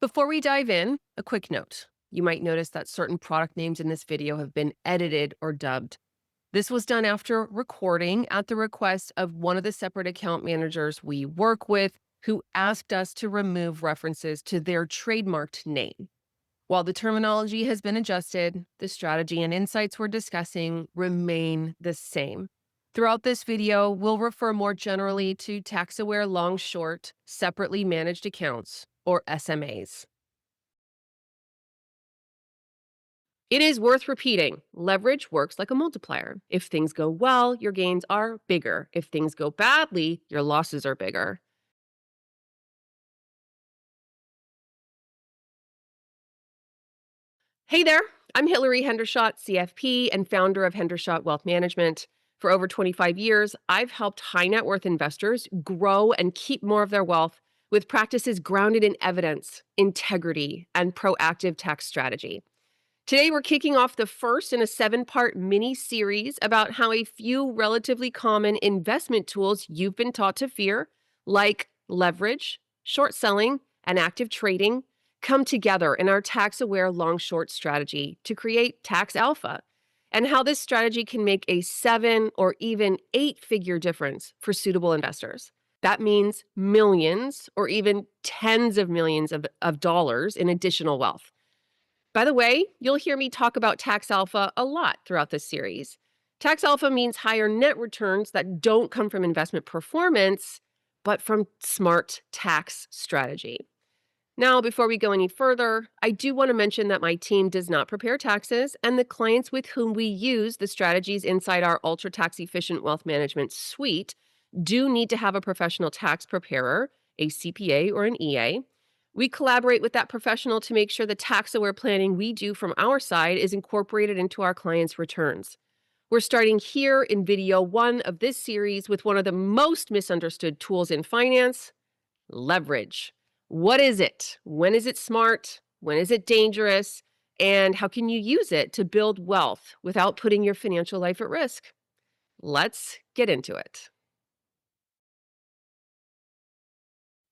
Before we dive in, a quick note. You might notice that certain product names in this video have been edited or dubbed. This was done after recording at the request of one of the separate account managers we work with who asked us to remove references to their trademarked name. While the terminology has been adjusted, the strategy and insights we're discussing remain the same. Throughout this video, we'll refer more generally to tax-aware long-short, separately managed accounts, or SMAs. It is worth repeating, leverage works like a multiplier. If things go well, your gains are bigger. If things go badly, your losses are bigger. Hey there, I'm Hilary Hendershott, CFP, and founder of Hendershott Wealth Management. For over 25 years, I've helped high net worth investors grow and keep more of their wealth with practices grounded in evidence, integrity, and proactive tax strategy. Today, we're kicking off the first in a 7-part mini series about how a few relatively common investment tools you've been taught to fear, like leverage, short selling, and active trading, come together in our tax aware long short strategy to create tax alpha, and how this strategy can make a 7 or even 8-figure difference for suitable investors. That means millions or even tens of millions of dollars in additional wealth. By the way, you'll hear me talk about tax alpha a lot throughout this series. Tax alpha means higher net returns that don't come from investment performance, but from smart tax strategy. Now, before we go any further, I do want to mention that my team does not prepare taxes, and the clients with whom we use the strategies inside our ultra tax efficient wealth management suite do need to have a professional tax preparer, a CPA or an EA. We collaborate with that professional to make sure the tax-aware planning we do from our side is incorporated into our clients' returns. We're starting here in video 1 of this series with one of the most misunderstood tools in finance, leverage. What is it? When is it smart? When is it dangerous? And how can you use it to build wealth without putting your financial life at risk? Let's get into it.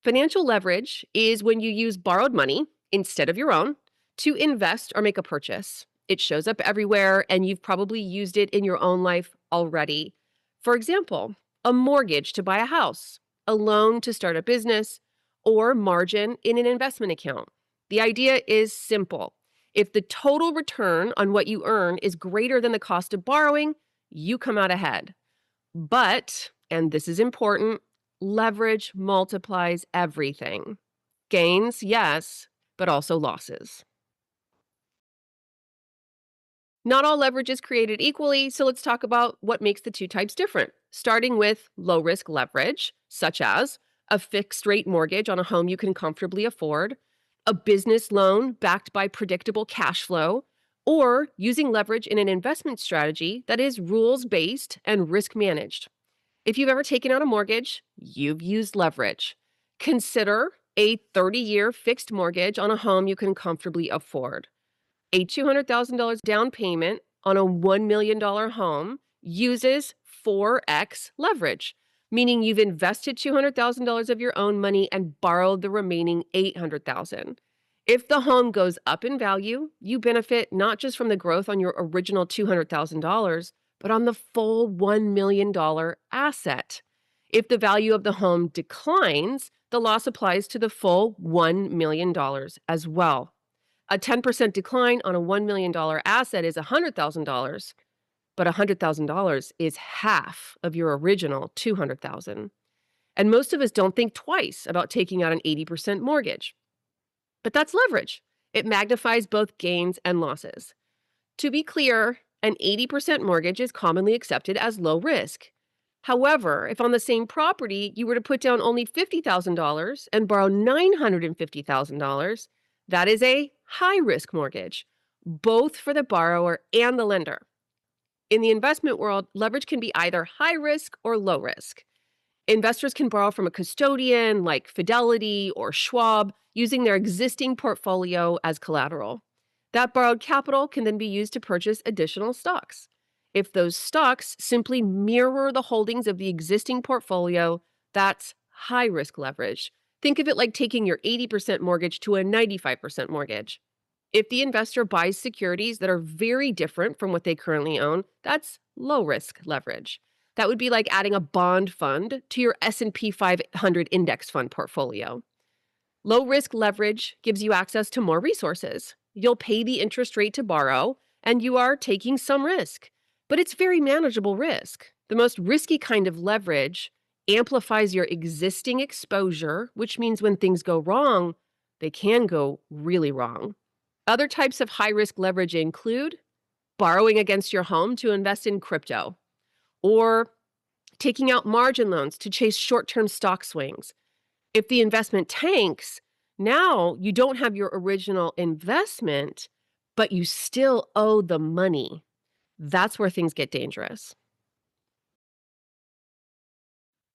Financial leverage is when you use borrowed money instead of your own to invest or make a purchase. It shows up everywhere, and you've probably used it in your own life already. For example, a mortgage to buy a house, a loan to start a business, or margin in an investment account. The idea is simple. If the total return on what you earn is greater than the cost of borrowing, you come out ahead. But, and this is important, leverage multiplies everything. Gains, yes, but also losses. Not all leverage is created equally, so let's talk about what makes the two types different. Starting with low-risk leverage, such as a fixed-rate mortgage on a home you can comfortably afford, a business loan backed by predictable cash flow, or using leverage in an investment strategy that is rules-based and risk-managed. If you've ever taken out a mortgage, you've used leverage. Consider a 30-year fixed mortgage on a home you can comfortably afford. A $200,000 down payment on a $1 million home uses 4x leverage, meaning you've invested $200,000 of your own money and borrowed the remaining $800,000. If the home goes up in value, you benefit not just from the growth on your original $200,000, but on the full $1 million asset. If the value of the home declines, the loss applies to the full $1 million as well. A 10% decline on a $1 million asset is $100,000, but $100,000 is half of your original $200,000. And most of us don't think twice about taking out an 80% mortgage. But that's leverage. It magnifies both gains and losses. To be clear, an 80% mortgage is commonly accepted as low risk. However, if on the same property you were to put down only $50,000 and borrow $950,000, that is a high-risk mortgage, both for the borrower and the lender. In the investment world, leverage can be either high risk or low risk. Investors can borrow from a custodian like Fidelity or Schwab using their existing portfolio as collateral. That borrowed capital can then be used to purchase additional stocks. If those stocks simply mirror the holdings of the existing portfolio, that's high-risk leverage, Think of it like taking your 80% mortgage to a 95% mortgage. If the investor buys securities that are very different from what they currently own, that's low risk leverage. That would be like adding a bond fund to your S&P 500 index fund portfolio. Low risk leverage gives you access to more resources. You'll pay the interest rate to borrow, and you are taking some risk. But it's very manageable risk. The most risky kind of leverage amplifies your existing exposure, which means when things go wrong, they can go really wrong. Other types of high risk leverage include borrowing against your home to invest in crypto, or taking out margin loans to chase short term stock swings. If the investment tanks, now you don't have your original investment, but you still owe the money. That's where things get dangerous.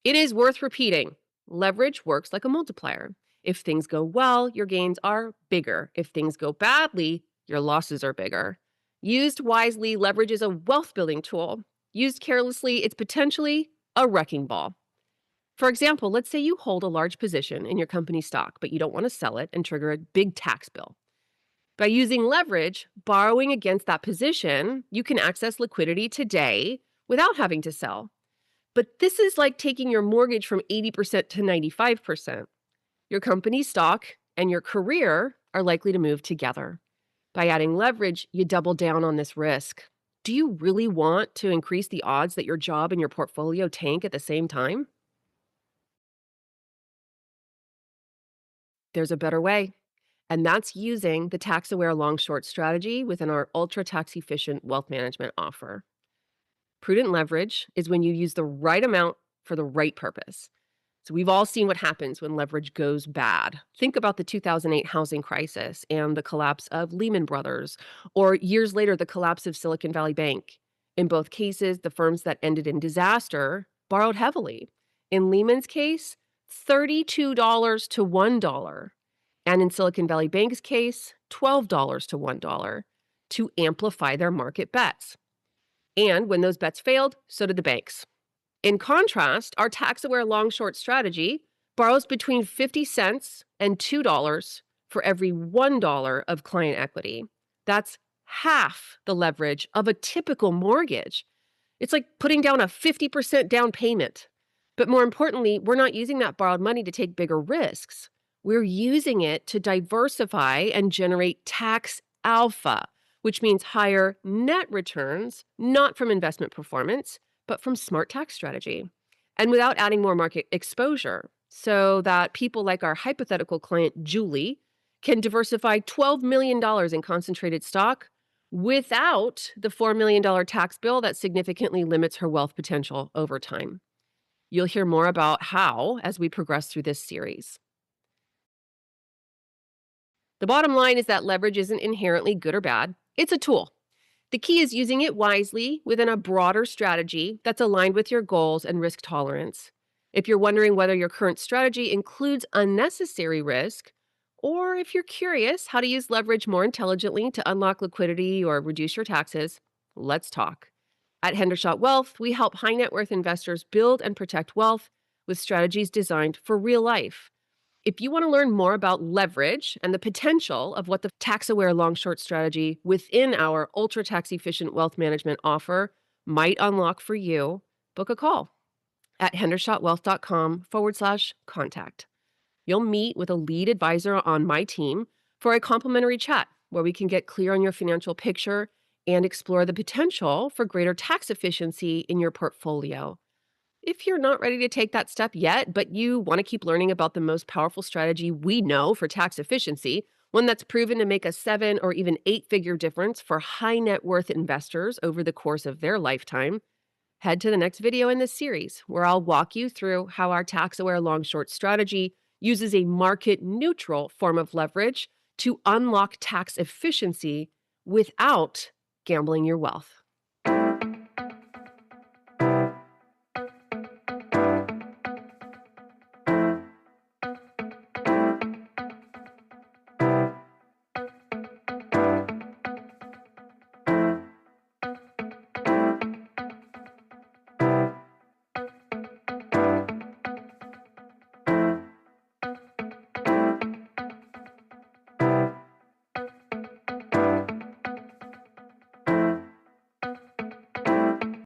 It is worth repeating. Leverage works like a multiplier. If things go well, your gains are bigger. If things go badly, your losses are bigger. Used wisely, leverage is a wealth building tool. Used carelessly, it's potentially a wrecking ball. For example, let's say you hold a large position in your company's stock, but you don't want to sell it and trigger a big tax bill. By using leverage, borrowing against that position, you can access liquidity today without having to sell. But this is like taking your mortgage from 80% to 95%. Your company's stock and your career are likely to move together. By adding leverage, you double down on this risk. Do you really want to increase the odds that your job and your portfolio tank at the same time? There's a better way, and that's using the tax-aware long-short strategy within our ultra tax-efficient wealth management offer. Prudent leverage is when you use the right amount for the right purpose. So we've all seen what happens when leverage goes bad. Think about the 2008 housing crisis and the collapse of Lehman Brothers, or years later, the collapse of Silicon Valley Bank. In both cases, the firms that ended in disaster borrowed heavily. In Lehman's case, $32 to $1. And in Silicon Valley Bank's case, $12 to $1 to amplify their market bets. And when those bets failed, so did the banks. In contrast, our tax-aware long-short strategy borrows between 50 cents and $2 for every $1 of client equity. That's half the leverage of a typical mortgage. It's like putting down a 50% down payment. But more importantly, we're not using that borrowed money to take bigger risks. We're using it to diversify and generate tax alpha, which means higher net returns, not from investment performance, but from smart tax strategy, and without adding more market exposure, so that people like our hypothetical client, Julie, can diversify $12 million in concentrated stock without the $4 million tax bill that significantly limits her wealth potential over time. You'll hear more about how as we progress through this series. The bottom line is that leverage isn't inherently good or bad. It's a tool. The key is using it wisely within a broader strategy that's aligned with your goals and risk tolerance. If you're wondering whether your current strategy includes unnecessary risk, or if you're curious how to use leverage more intelligently to unlock liquidity or reduce your taxes, let's talk. At Hendershott Wealth, we help high net worth investors build and protect wealth with strategies designed for real life. If you want to learn more about leverage and the potential of what the tax-aware long-short strategy within our ultra tax-efficient wealth management offer might unlock for you, book a call at hendershottwealth.com/contact. You'll meet with a lead advisor on my team for a complimentary chat where we can get clear on your financial picture and explore the potential for greater tax efficiency in your portfolio. If you're not ready to take that step yet, but you want to keep learning about the most powerful strategy we know for tax efficiency, one that's proven to make a 7 or even 8-figure difference for high net worth investors over the course of their lifetime, head to the next video in this series, where I'll walk you through how our tax-aware long-short strategy uses a market-neutral form of leverage to unlock tax efficiency without gambling your wealth.